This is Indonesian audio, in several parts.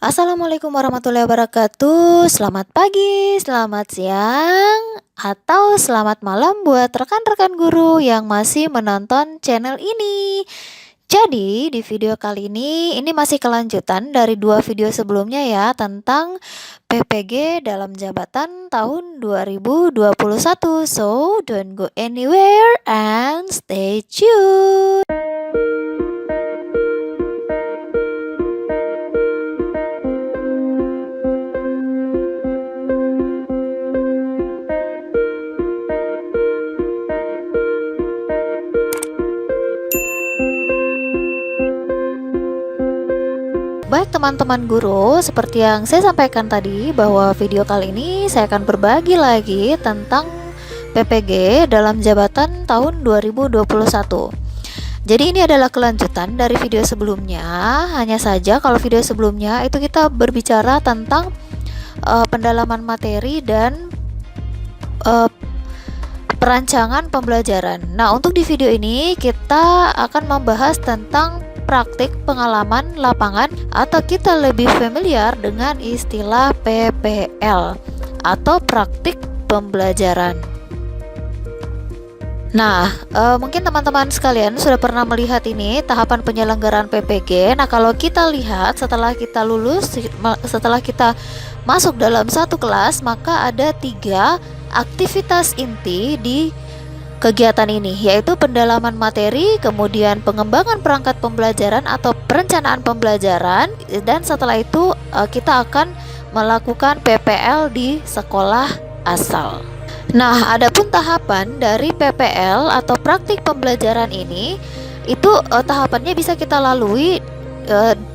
Assalamualaikum warahmatullahi wabarakatuh. Selamat pagi, selamat siang, atau selamat malam buat rekan-rekan guru yang masih menonton channel ini. Jadi, di video kali ini masih kelanjutan dari dua video sebelumnya ya tentang PPG dalam jabatan tahun 2021. So, don't go anywhere and stay tuned. Baik teman-teman guru, seperti yang saya sampaikan tadi bahwa video kali ini saya akan berbagi lagi tentang PPG dalam jabatan tahun 2021. Jadi ini adalah kelanjutan dari video sebelumnya. Hanya saja kalau video sebelumnya itu kita berbicara tentang pendalaman materi dan perancangan pembelajaran. Nah, untuk di video ini kita akan membahas tentang praktik pengalaman lapangan atau kita lebih familiar dengan istilah PPL atau praktik pembelajaran. Nah, mungkin teman-teman sekalian sudah pernah melihat ini tahapan penyelenggaraan PPG. Nah, kalau kita lihat setelah kita lulus, setelah kita masuk dalam satu kelas, maka ada 3 aktivitas inti di kegiatan ini, yaitu pendalaman materi, kemudian pengembangan perangkat pembelajaran atau perencanaan pembelajaran, dan setelah itu kita akan melakukan PPL di sekolah asal. Nah, adapun tahapan dari PPL atau praktik pembelajaran ini itu tahapannya bisa kita lalui.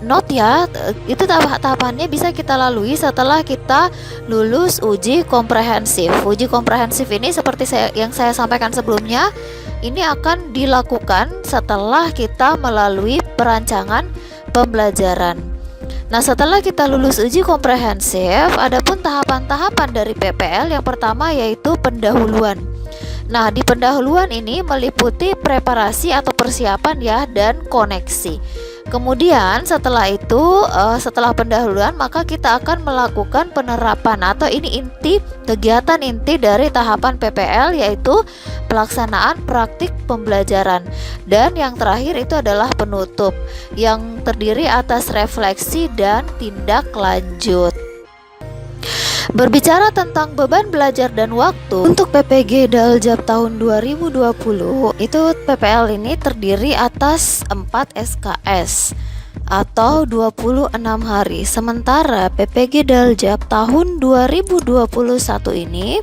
Note ya, itu tahapannya bisa kita lalui setelah kita lulus uji komprehensif. Uji komprehensif ini seperti yang saya sampaikan sebelumnya, ini akan dilakukan setelah kita melalui perancangan pembelajaran. Nah, setelah kita lulus uji komprehensif, adapun tahapan-tahapan dari PPL yang pertama yaitu pendahuluan. Nah, di pendahuluan ini meliputi preparasi atau persiapan ya dan koneksi. Kemudian setelah itu, setelah pendahuluan, maka kita akan melakukan penerapan atau ini kegiatan inti dari tahapan PPL, yaitu pelaksanaan praktik pembelajaran. Dan yang terakhir itu adalah penutup yang terdiri atas refleksi dan tindak lanjut. Berbicara tentang beban belajar dan waktu untuk PPG Daljab tahun 2020, itu PPL ini terdiri atas 4 SKS atau 26 hari. Sementara PPG Daljab tahun 2021 ini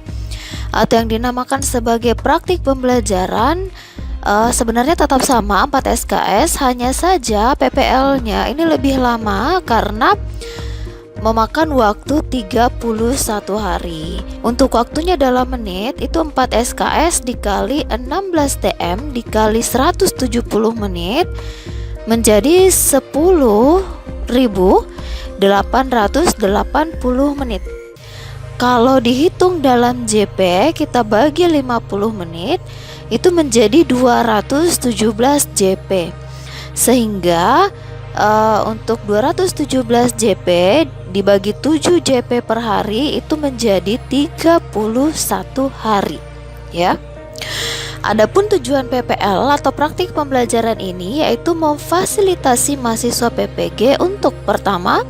atau yang dinamakan sebagai praktik pembelajaran sebenarnya tetap sama 4 SKS, hanya saja PPL-nya ini lebih lama karena memakan waktu 31 hari. Untuk waktunya dalam menit itu 4 SKS dikali 16 TM dikali 170 menit menjadi 10.880 menit. Kalau dihitung dalam JP kita bagi 50 menit itu menjadi 217 JP. Sehingga untuk 217 JP dibagi 7 JP per hari itu menjadi 31 hari ya. Adapun tujuan PPL atau praktik pembelajaran ini yaitu memfasilitasi mahasiswa PPG untuk pertama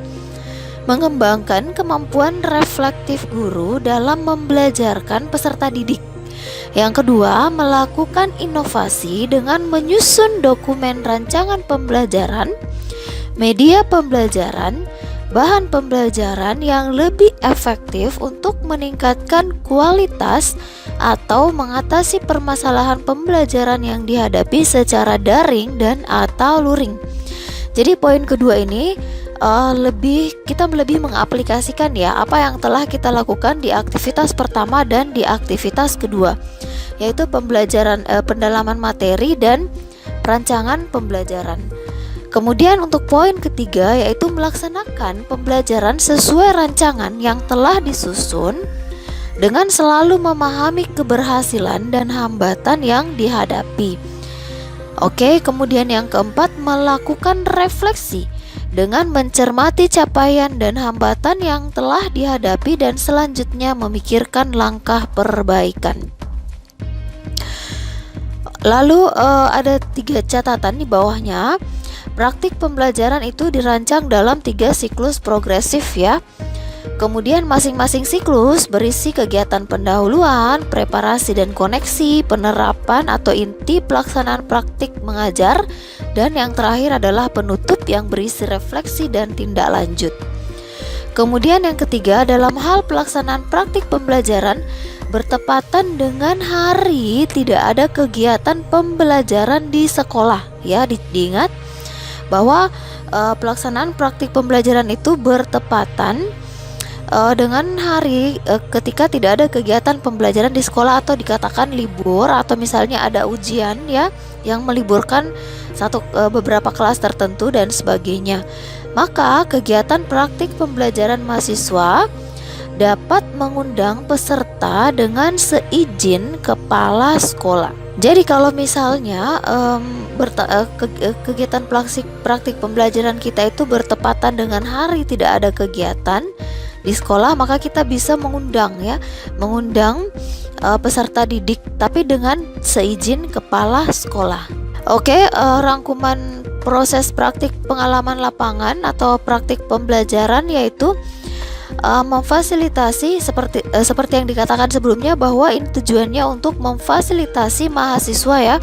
mengembangkan kemampuan reflektif guru dalam membelajarkan peserta didik. Yang kedua, melakukan inovasi dengan menyusun dokumen rancangan pembelajaran, media pembelajaran, bahan pembelajaran yang lebih efektif untuk meningkatkan kualitas atau mengatasi permasalahan pembelajaran yang dihadapi secara daring dan atau luring. Jadi poin kedua ini kita lebih mengaplikasikan ya apa yang telah kita lakukan di aktivitas pertama dan di aktivitas kedua, yaitu pembelajaran pendalaman materi dan perancangan pembelajaran. Kemudian untuk poin ketiga yaitu melaksanakan pembelajaran sesuai rancangan yang telah disusun dengan selalu memahami keberhasilan dan hambatan yang dihadapi. Oke, kemudian yang keempat melakukan refleksi dengan mencermati capaian dan hambatan yang telah dihadapi dan selanjutnya memikirkan langkah perbaikan. Lalu ada 3 catatan di bawahnya. Praktik pembelajaran itu dirancang dalam 3 siklus progresif ya. Kemudian masing-masing siklus berisi kegiatan pendahuluan, preparasi dan koneksi, penerapan atau inti pelaksanaan praktik mengajar, dan yang terakhir adalah penutup yang berisi refleksi dan tindak lanjut. Kemudian yang ketiga, dalam hal pelaksanaan praktik pembelajaran bertepatan dengan hari tidak ada kegiatan pembelajaran di sekolah ya. Diingat bahwa pelaksanaan praktik pembelajaran itu bertepatan dengan hari ketika tidak ada kegiatan pembelajaran di sekolah atau dikatakan libur, atau misalnya ada ujian ya yang meliburkan beberapa kelas tertentu dan sebagainya. Maka kegiatan praktik pembelajaran mahasiswa dapat mengundang peserta dengan seizin kepala sekolah. Jadi kalau misalnya kegiatan praktik pembelajaran kita itu bertepatan dengan hari tidak ada kegiatan di sekolah, maka kita bisa mengundang peserta didik, tapi dengan seizin kepala sekolah. Oke, rangkuman proses praktik pengalaman lapangan atau praktik pembelajaran yaitu memfasilitasi seperti yang dikatakan sebelumnya, bahwa ini tujuannya untuk memfasilitasi mahasiswa ya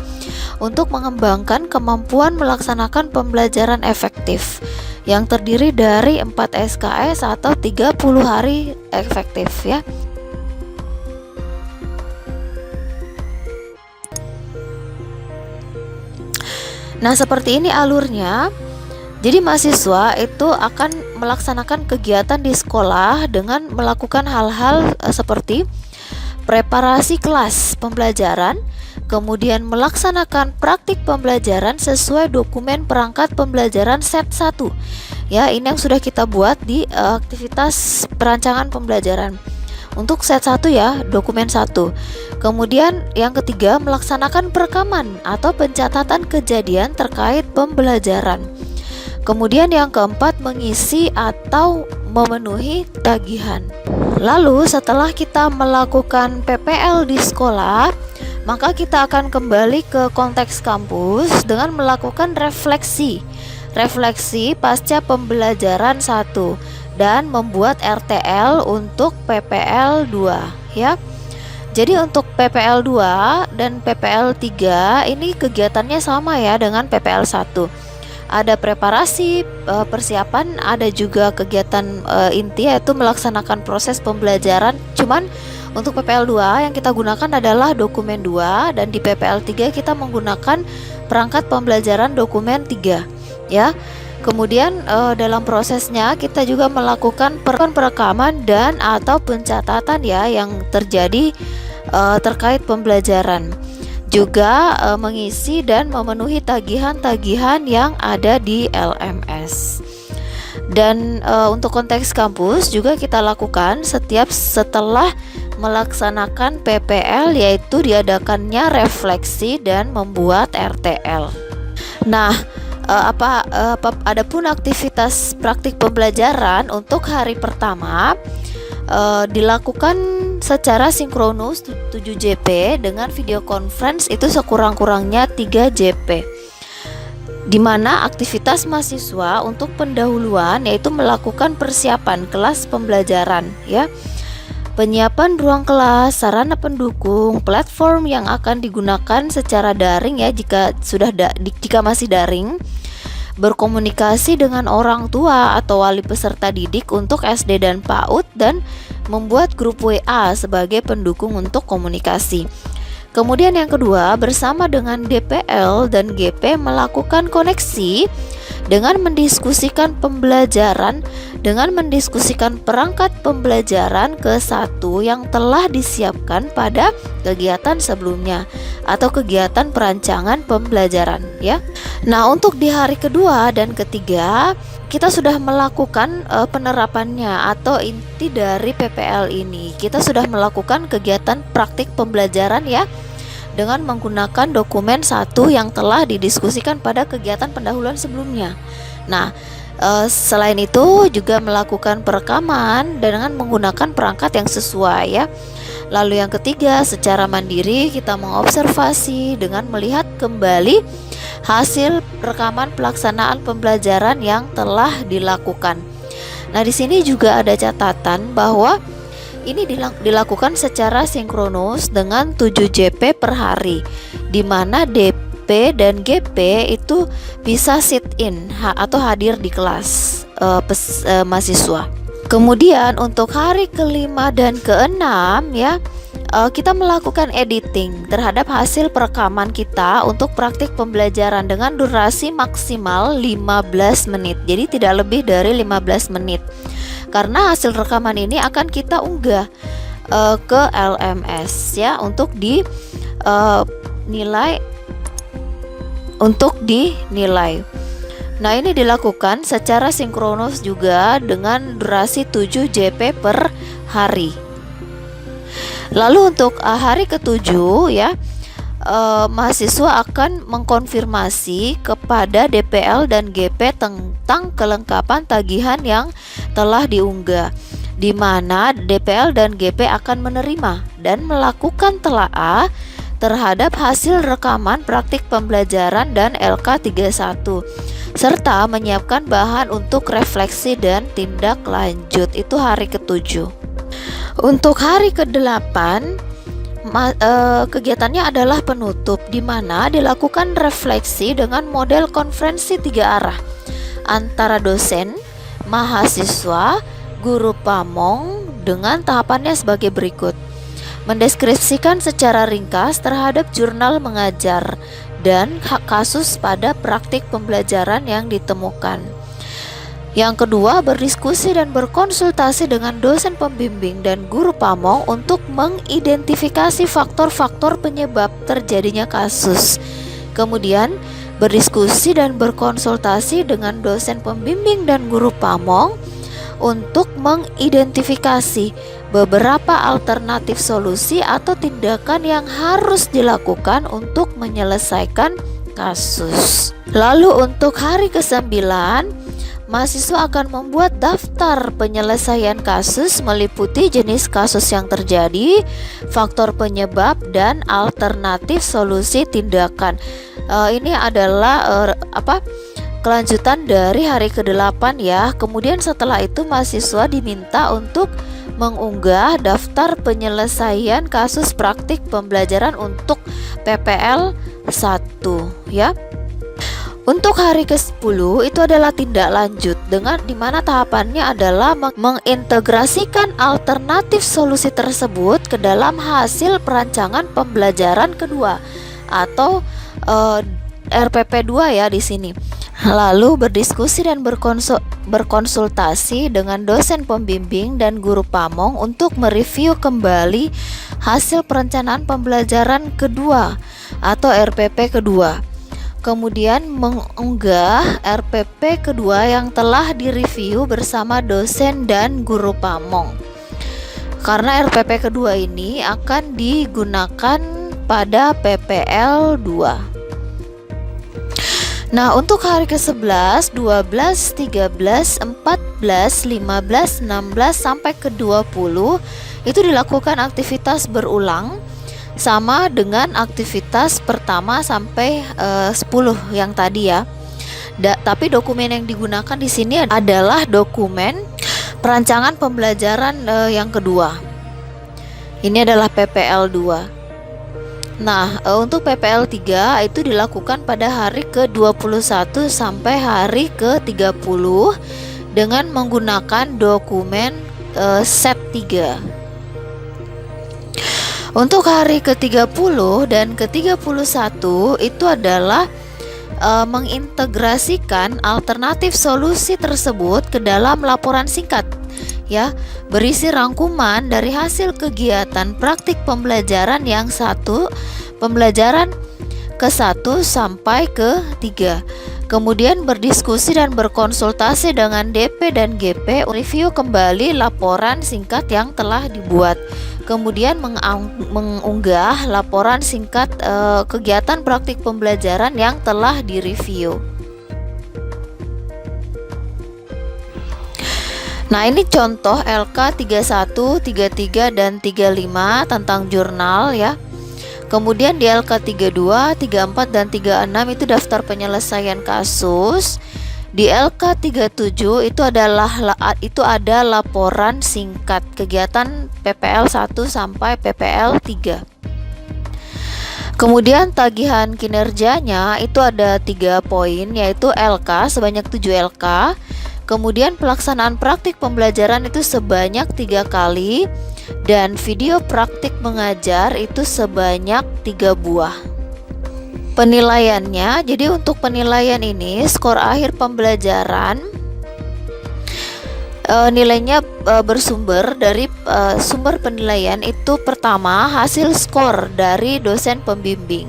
untuk mengembangkan kemampuan melaksanakan pembelajaran efektif yang terdiri dari 4 SKS atau 30 hari efektif ya. Nah, seperti ini alurnya. Jadi mahasiswa itu akan melaksanakan kegiatan di sekolah dengan melakukan hal-hal seperti preparasi kelas pembelajaran, kemudian melaksanakan praktik pembelajaran sesuai dokumen perangkat pembelajaran set 1. Ya, ini yang sudah kita buat di aktivitas perancangan pembelajaran. Untuk set 1 ya, dokumen 1. Kemudian yang ketiga, melaksanakan perekaman atau pencatatan kejadian terkait pembelajaran. Kemudian yang keempat, mengisi atau memenuhi tagihan. Lalu setelah kita melakukan PPL di sekolah, maka kita akan kembali ke konteks kampus dengan melakukan refleksi pasca pembelajaran 1 dan membuat RTL untuk PPL 2 ya. Jadi untuk PPL 2 dan PPL 3 ini kegiatannya sama ya dengan PPL 1. Ada preparasi, persiapan, ada juga kegiatan inti yaitu melaksanakan proses pembelajaran. Cuman untuk PPL 2 yang kita gunakan adalah dokumen 2, dan di PPL 3 kita menggunakan perangkat pembelajaran dokumen 3 ya. Kemudian dalam prosesnya kita juga melakukan perekaman dan atau pencatatan ya yang terjadi terkait pembelajaran. Juga mengisi dan memenuhi tagihan-tagihan yang ada di LMS. Dan untuk konteks kampus juga kita lakukan setelah melaksanakan PPL, yaitu diadakannya refleksi dan membuat RTL. Nah, adapun aktivitas praktik pembelajaran untuk hari pertama dilakukan secara sinkronus 7 JP dengan video conference itu sekurang-kurangnya 3 JP, di mana aktivitas mahasiswa untuk pendahuluan yaitu melakukan persiapan kelas pembelajaran ya, penyiapan ruang kelas, sarana pendukung, platform yang akan digunakan secara daring ya jika masih daring, berkomunikasi dengan orang tua atau wali peserta didik untuk SD dan PAUD, dan membuat grup WA sebagai pendukung untuk komunikasi. Kemudian yang kedua, bersama dengan DPL dan GP melakukan koneksi dengan mendiskusikan pembelajaran, dengan mendiskusikan perangkat pembelajaran ke satu yang telah disiapkan pada kegiatan sebelumnya atau kegiatan perancangan pembelajaran ya. Nah, untuk di hari kedua dan ketiga kita sudah melakukan penerapannya atau inti dari PPL ini. Kita sudah melakukan kegiatan praktik pembelajaran ya, dengan menggunakan dokumen 1 yang telah didiskusikan pada kegiatan pendahuluan sebelumnya. Nah, Selain itu juga melakukan perekaman dengan menggunakan perangkat yang sesuai ya. Lalu yang ketiga, secara mandiri kita mengobservasi dengan melihat kembali hasil rekaman pelaksanaan pembelajaran yang telah dilakukan. Nah, di sini juga ada catatan bahwa ini dilakukan secara sinkronus dengan 7 JP per hari, di mana DP dan GP itu bisa sit in atau hadir di kelas mahasiswa. Kemudian untuk hari kelima dan keenam ya, kita melakukan editing terhadap hasil perekaman kita untuk praktik pembelajaran dengan durasi maksimal 15 menit. Jadi tidak lebih dari 15 menit. Karena hasil rekaman ini akan kita unggah ke LMS ya untuk dinilai. Nah, ini dilakukan secara sinkronus juga dengan durasi 7 JP per hari. Lalu untuk hari ke-7 ya, mahasiswa akan mengkonfirmasi kepada DPL dan GP tentang kelengkapan tagihan yang telah diunggah, di mana DPL dan GP akan menerima dan melakukan telaah terhadap hasil rekaman praktik pembelajaran dan LK31 serta menyiapkan bahan untuk refleksi dan tindak lanjut. Itu hari ke-7. Untuk hari ke-8 kegiatannya adalah penutup, di mana dilakukan refleksi dengan model konferensi 3 arah antara dosen, mahasiswa, guru pamong dengan tahapannya sebagai berikut. Mendeskripsikan secara ringkas terhadap jurnal mengajar dan kasus pada praktik pembelajaran yang ditemukan. Yang kedua, berdiskusi dan berkonsultasi dengan dosen pembimbing dan guru pamong untuk mengidentifikasi faktor-faktor penyebab terjadinya kasus. Kemudian, berdiskusi dan berkonsultasi dengan dosen pembimbing dan guru pamong untuk mengidentifikasi beberapa alternatif solusi atau tindakan yang harus dilakukan untuk menyelesaikan kasus. Lalu untuk hari ke-9, mahasiswa akan membuat daftar penyelesaian kasus meliputi jenis kasus yang terjadi, faktor penyebab, dan alternatif solusi tindakan. Ini adalah kelanjutan dari hari ke-8 ya. Kemudian setelah itu mahasiswa diminta untuk mengunggah daftar penyelesaian kasus praktik pembelajaran untuk PPL 1 ya. Untuk hari ke-10 itu adalah tindak lanjut, dengan dimana tahapannya adalah mengintegrasikan alternatif solusi tersebut ke dalam hasil perancangan pembelajaran kedua atau RPP 2 ya di sini. Lalu berdiskusi dan berkonsultasi dengan dosen pembimbing dan guru pamong untuk mereview kembali hasil perencanaan pembelajaran kedua atau RPP kedua. Kemudian mengunggah RPP kedua yang telah direview bersama dosen dan guru pamong. Karena RPP kedua ini akan digunakan pada PPL 2. Nah, untuk hari ke-11, 12, 13, 14, 15, 16 sampai ke-20 itu dilakukan aktivitas berulang sama dengan aktivitas pertama sampai 10 yang tadi ya. Tapi dokumen yang digunakan di sini adalah dokumen perancangan pembelajaran yang kedua. Ini adalah PPL 2. Nah, untuk PPL 3 itu dilakukan pada hari ke-21 sampai hari ke-30 dengan menggunakan dokumen set 3. Untuk hari ke-30 dan ke-31 itu adalah mengintegrasikan alternatif solusi tersebut ke dalam laporan singkat ya, berisi rangkuman dari hasil kegiatan praktik pembelajaran yang pembelajaran ke-1 sampai ke-3. Kemudian berdiskusi dan berkonsultasi dengan DP dan GP, review kembali laporan singkat yang telah dibuat. Kemudian mengunggah laporan singkat kegiatan praktik pembelajaran yang telah direview. Nah, ini contoh LK 31, 33 dan 35 tentang jurnal ya. Kemudian di LK 32, 34 dan 36 itu daftar penyelesaian kasus. Di LK 37 itu ada laporan singkat kegiatan PPL 1 sampai PPL 3. Kemudian tagihan kinerjanya itu ada 3 poin, yaitu LK sebanyak 7 LK. Kemudian pelaksanaan praktik pembelajaran itu sebanyak 3 kali, dan video praktik mengajar itu sebanyak 3 buah. Penilaiannya, jadi untuk penilaian ini skor akhir pembelajaran nilainya bersumber dari sumber penilaian itu pertama hasil skor dari dosen pembimbing.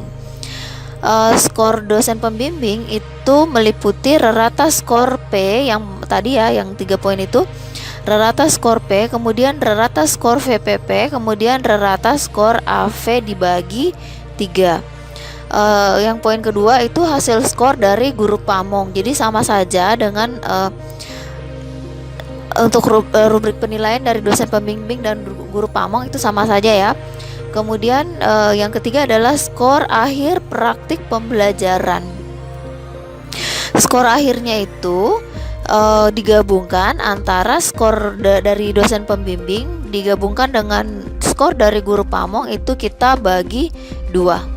Skor dosen pembimbing itu meliputi rata skor P yang tadi ya, yang 3 poin itu, rata skor P, kemudian rata skor VPP, kemudian rata skor AV dibagi 3. Yang poin kedua itu hasil skor dari guru pamong. Jadi sama saja dengan untuk rubrik penilaian dari dosen pembimbing dan guru pamong itu sama saja ya. Kemudian yang ketiga adalah skor akhir praktik pembelajaran. Skor akhirnya itu digabungkan antara skor dari dosen pembimbing digabungkan dengan skor dari guru pamong, itu kita bagi 2.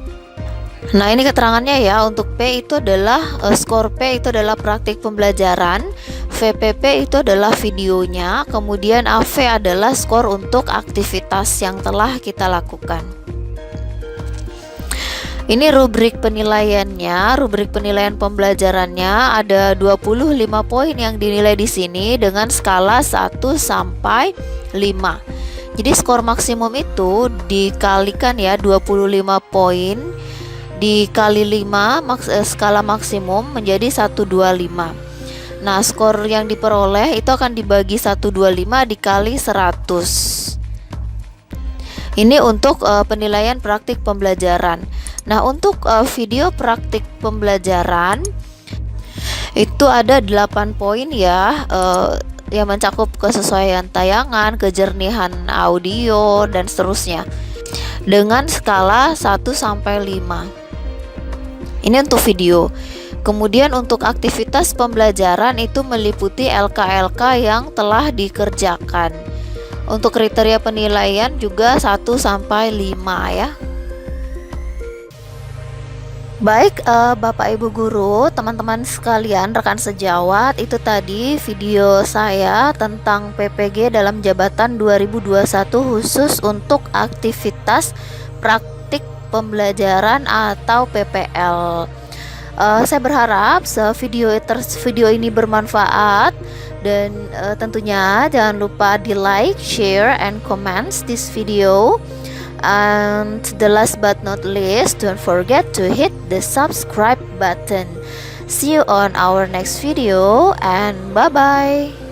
Nah, ini keterangannya ya. Untuk P itu adalah skor P itu adalah praktik pembelajaran, VPP itu adalah videonya, kemudian AV adalah skor untuk aktivitas yang telah kita lakukan. Ini rubrik penilaiannya, rubrik penilaian pembelajarannya ada 25 poin yang dinilai di sini dengan skala 1 sampai 5. Jadi skor maksimum itu dikalikan ya, 25 poin dikali 5 skala maksimum menjadi 125. Nah, skor yang diperoleh itu akan dibagi 125 dikali 100. Ini untuk penilaian praktik pembelajaran. Nah, untuk video praktik pembelajaran itu ada 8 poin ya, yang mencakup kesesuaian tayangan, kejernihan audio dan seterusnya dengan skala 1 sampai 5. Ini untuk video. Kemudian untuk aktivitas pembelajaran itu meliputi LK-LK yang telah dikerjakan. Untuk kriteria penilaian juga 1 sampai 5 ya. Baik, Bapak Ibu guru, teman-teman sekalian, rekan sejawat, itu tadi video saya tentang PPG dalam jabatan 2021 khusus untuk aktivitas praktik pembelajaran atau PPL. Saya berharap video ini bermanfaat, dan tentunya jangan lupa di like, share, and comments this video. And the last but not least, don't forget to hit the subscribe button. See you on our next video, and bye bye.